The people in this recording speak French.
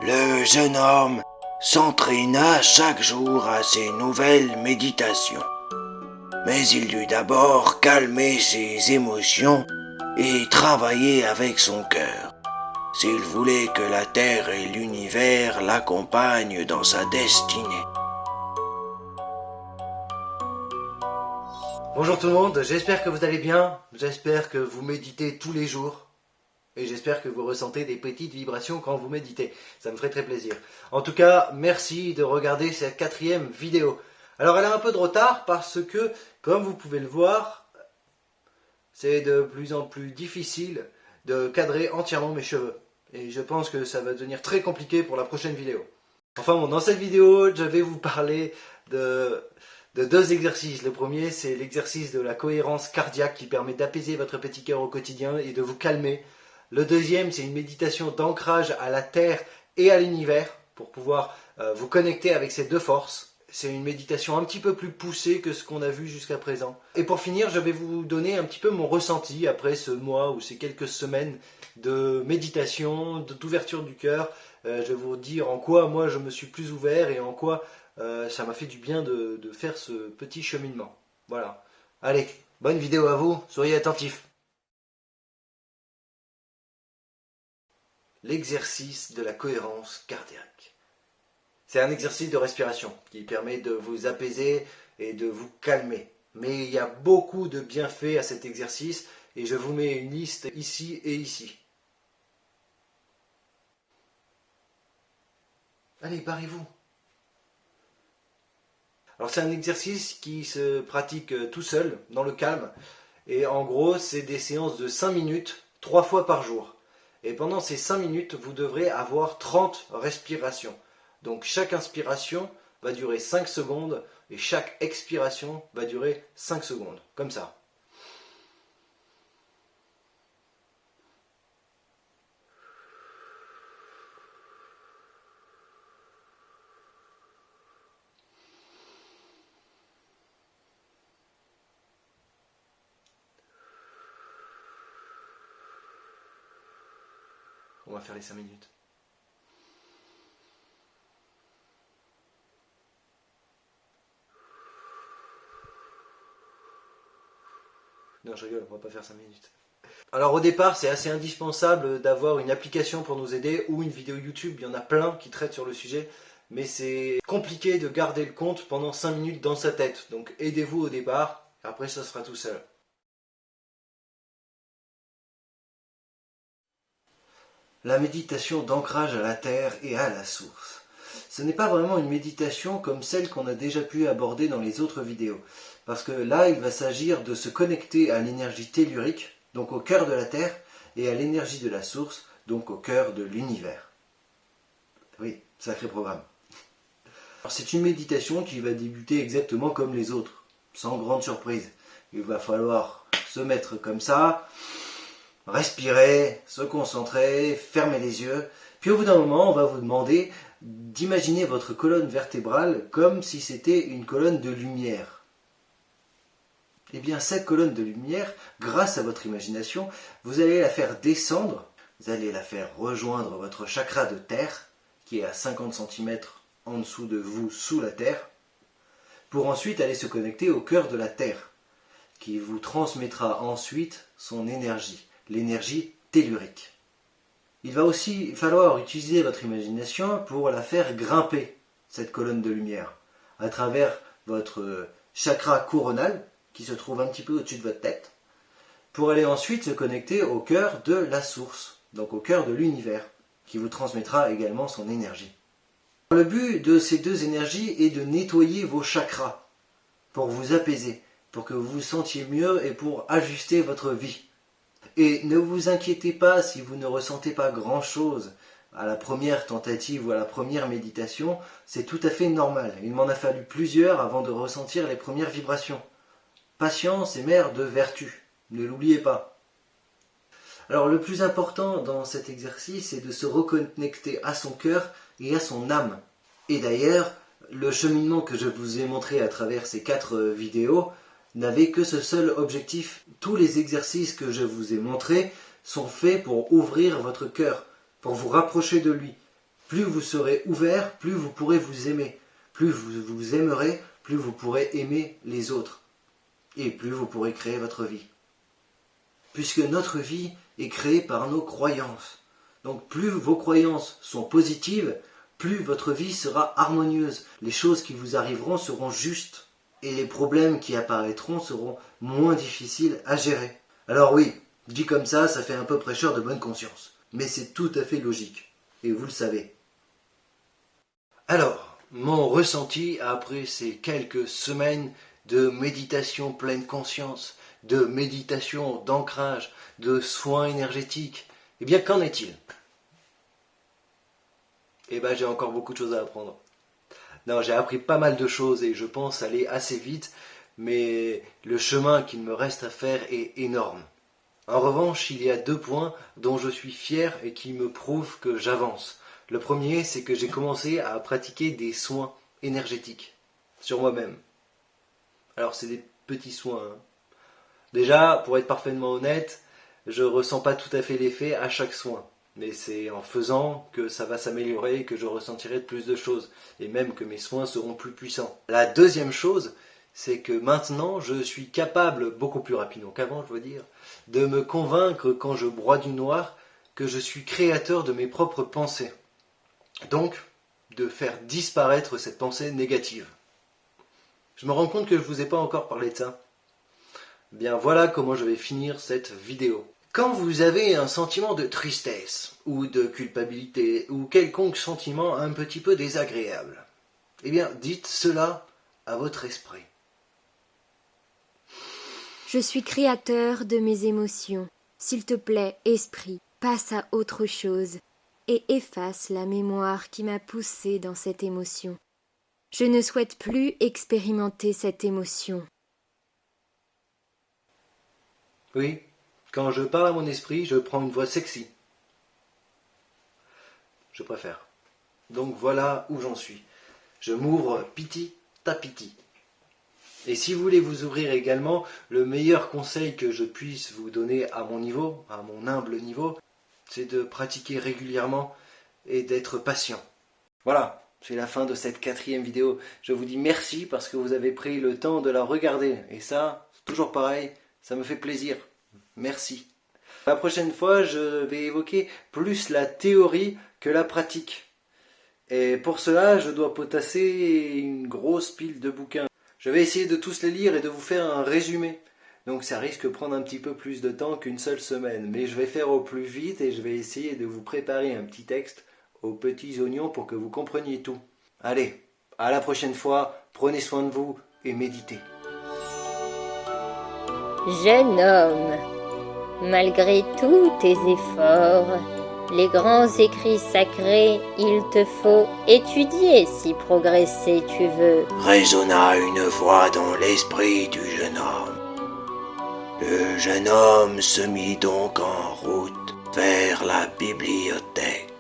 Le jeune homme s'entraîna chaque jour à ses nouvelles méditations. Mais il dut d'abord calmer ses émotions et travailler avec son cœur, s'il voulait que la Terre et l'univers l'accompagnent dans sa destinée. Bonjour tout le monde, j'espère que vous allez bien, j'espère que vous méditez tous les jours et j'espère que vous ressentez des petites vibrations quand vous méditez, ça me ferait très plaisir. En tout cas, merci de regarder cette 4e vidéo. Alors elle a un peu de retard parce que, comme vous pouvez le voir, c'est de plus en plus difficile de cadrer entièrement mes cheveux. Et je pense que ça va devenir très compliqué pour la prochaine vidéo. Enfin bon, dans cette vidéo, je vais vous parler de 2 exercices. Le premier, c'est l'exercice de la cohérence cardiaque qui permet d'apaiser votre petit cœur au quotidien et de vous calmer. Le deuxième, c'est une méditation d'ancrage à la Terre et à l'univers pour pouvoir vous connecter avec ces 2 forces. C'est une méditation un petit peu plus poussée que ce qu'on a vu jusqu'à présent. Et pour finir, je vais vous donner un petit peu mon ressenti après ce mois ou ces quelques semaines de méditation, d'ouverture du cœur. Je vais vous dire en quoi moi je me suis plus ouvert et en quoi ça m'a fait du bien de faire ce petit cheminement. Voilà. Allez, bonne vidéo à vous, soyez attentifs. L'exercice de la cohérence cardiaque. C'est un exercice de respiration qui permet de vous apaiser et de vous calmer. Mais il y a beaucoup de bienfaits à cet exercice et je vous mets une liste ici et ici. Allez, barrez-vous. Alors c'est un exercice qui se pratique tout seul, dans le calme. Et en gros, c'est des séances de 5 minutes, 3 fois par jour. Et pendant ces 5 minutes, vous devrez avoir 30 respirations. Donc chaque inspiration va durer 5 secondes et chaque expiration va durer 5 secondes. Comme ça. On va faire les 5 minutes. Non, je rigole, on va pas faire 5 minutes. Alors au départ, c'est assez indispensable d'avoir une application pour nous aider ou une vidéo YouTube. Il y en a plein qui traitent sur le sujet. Mais c'est compliqué de garder le compte pendant 5 minutes dans sa tête. Donc aidez-vous au départ, après ça sera tout seul. La méditation d'ancrage à la terre et à la source. Ce n'est pas vraiment une méditation comme celle qu'on a déjà pu aborder dans les autres vidéos. Parce que là, il va s'agir de se connecter à l'énergie tellurique, donc au cœur de la Terre, et à l'énergie de la source, donc au cœur de l'univers. Oui, sacré programme. C'est une méditation qui va débuter exactement comme les autres, sans grande surprise. Il va falloir se mettre comme ça, respirer, se concentrer, fermer les yeux. Puis au bout d'un moment, on va vous demander d'imaginer votre colonne vertébrale comme si c'était une colonne de lumière. Eh bien, cette colonne de lumière, grâce à votre imagination, vous allez la faire descendre, vous allez la faire rejoindre votre chakra de terre, qui est à 50 cm en dessous de vous, sous la terre, pour ensuite aller se connecter au cœur de la terre, qui vous transmettra ensuite son énergie, l'énergie tellurique. Il va aussi falloir utiliser votre imagination pour la faire grimper, cette colonne de lumière, à travers votre chakra coronal, qui se trouve un petit peu au-dessus de votre tête, pour aller ensuite se connecter au cœur de la source, donc au cœur de l'univers, qui vous transmettra également son énergie. Le but de ces 2 énergies est de nettoyer vos chakras, pour vous apaiser, pour que vous vous sentiez mieux et pour ajuster votre vie. Et ne vous inquiétez pas si vous ne ressentez pas grand-chose à la première tentative ou à la première méditation, c'est tout à fait normal. Il m'en a fallu plusieurs avant de ressentir les premières vibrations. Patience est mère de vertu, ne l'oubliez pas. Alors le plus important dans cet exercice, c'est de se reconnecter à son cœur et à son âme. Et d'ailleurs, le cheminement que je vous ai montré à travers ces 4 vidéos n'avait que ce seul objectif. Tous les exercices que je vous ai montrés sont faits pour ouvrir votre cœur, pour vous rapprocher de lui. Plus vous serez ouvert, plus vous pourrez vous aimer. Plus vous vous aimerez, plus vous pourrez aimer les autres. Et plus vous pourrez créer votre vie. Puisque notre vie est créée par nos croyances. Donc plus vos croyances sont positives, plus votre vie sera harmonieuse. Les choses qui vous arriveront seront justes. Et les problèmes qui apparaîtront seront moins difficiles à gérer. Alors oui, dit comme ça fait un peu prêcheur de bonne conscience. Mais c'est tout à fait logique. Et vous le savez. Alors, mon ressenti après ces quelques semaines de méditation pleine conscience, de méditation d'ancrage, de soins énergétiques, eh bien qu'en est-il? Eh bien j'ai encore beaucoup de choses à apprendre. Non, j'ai appris pas mal de choses et je pense aller assez vite, mais le chemin qu'il me reste à faire est énorme. En revanche, il y a 2 points dont je suis fier et qui me prouvent que j'avance. Le premier, c'est que j'ai commencé à pratiquer des soins énergétiques sur moi-même. Alors c'est des petits soins. Déjà, pour être parfaitement honnête, je ressens pas tout à fait l'effet à chaque soin. Mais c'est en faisant que ça va s'améliorer, que je ressentirai de plus de choses. Et même que mes soins seront plus puissants. La deuxième chose, c'est que maintenant, je suis capable, beaucoup plus rapidement qu'avant, je veux dire, de me convaincre quand je broie du noir que je suis créateur de mes propres pensées. Donc, de faire disparaître cette pensée négative. Je me rends compte que je ne vous ai pas encore parlé de ça. Bien voilà comment je vais finir cette vidéo. Quand vous avez un sentiment de tristesse, ou de culpabilité, ou quelconque sentiment un petit peu désagréable, eh bien dites cela à votre esprit. Je suis créateur de mes émotions. S'il te plaît, esprit, passe à autre chose et efface la mémoire qui m'a poussé dans cette émotion. Je ne souhaite plus expérimenter cette émotion. Oui, quand je parle à mon esprit, je prends une voix sexy. Je préfère. Donc voilà où j'en suis. Je m'ouvre piti tapiti. Et si vous voulez vous ouvrir également, le meilleur conseil que je puisse vous donner à mon niveau, à mon humble niveau, c'est de pratiquer régulièrement et d'être patient. Voilà, c'est la fin de cette 4e vidéo. Je vous dis merci parce que vous avez pris le temps de la regarder. Et ça, c'est toujours pareil, ça me fait plaisir. Merci. La prochaine fois, je vais évoquer plus la théorie que la pratique. Et pour cela, je dois potasser une grosse pile de bouquins. Je vais essayer de tous les lire et de vous faire un résumé. Donc ça risque de prendre un petit peu plus de temps qu'une seule semaine. Mais je vais faire au plus vite et je vais essayer de vous préparer un petit texte aux petits oignons pour que vous compreniez tout. Allez, à la prochaine fois, prenez soin de vous et méditez. Jeune homme, malgré tous tes efforts, les grands écrits sacrés, il te faut étudier si progresser tu veux. Résonna une voix dans l'esprit du jeune homme. Le jeune homme se mit donc en route vers la bibliothèque.